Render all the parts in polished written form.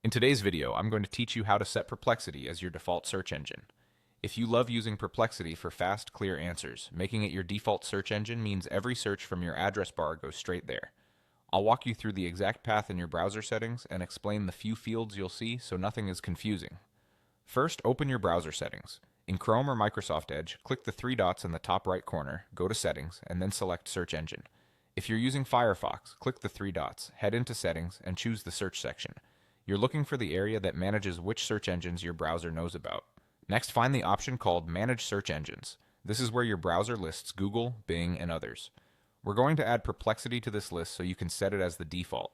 In today's video, I'm going to teach you how to set Perplexity as your default search engine. If you love using Perplexity for fast, clear answers, making it your default search engine means every search from your address bar goes straight there. I'll walk you through the exact path in your browser settings and explain the few fields you'll see so nothing is confusing. First, open your browser settings. In Chrome or Microsoft Edge, click the three dots in the top right corner, go to Settings, and then select Search Engine. If you're using Firefox, click the three dots, head into Settings, and choose the Search section. You're looking for the area that manages which search engines your browser knows about. Next, find the option called Manage Search Engines. This is where your browser lists Google, Bing, and others. We're going to add Perplexity to this list so you can set it as the default.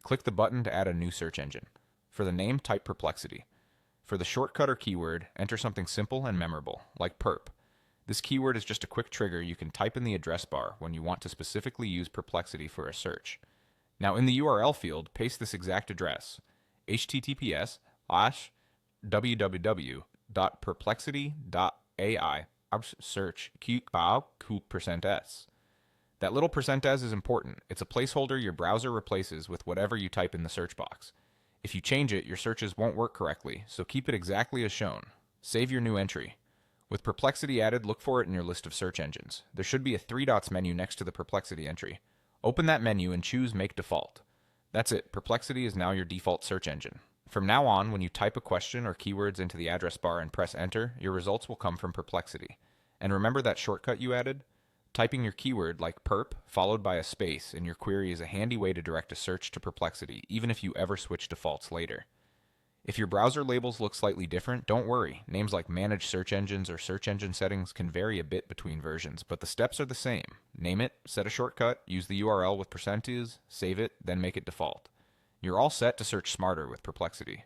Click the button to add a new search engine. For the name, type Perplexity. For the shortcut or keyword, enter something simple and memorable, like perp. This keyword is just a quick trigger you can type in the address bar when you want to specifically use Perplexity for a search. Now in the URL field, paste this exact address: https://www.perplexity.ai search %s. That little %s is important. It's a placeholder your browser replaces with whatever you type in the search box. If you change it, your searches won't work correctly, so keep it exactly as shown. Save your new entry. With Perplexity added, look for it in your list of search engines. There should be a three dots menu next to the Perplexity entry. Open that menu and choose Make Default. That's it, Perplexity is now your default search engine. From now on, when you type a question or keywords into the address bar and press Enter, your results will come from Perplexity. And remember that shortcut you added? Typing your keyword like perp followed by a space in your query is a handy way to direct a search to Perplexity, even if you ever switch defaults later. If your browser labels look slightly different, don't worry. Names like Manage Search Engines or Search Engine Settings can vary a bit between versions, but the steps are the same. Name it, set a shortcut, use the URL with %is, save it, then make it default. You're all set to search smarter with Perplexity.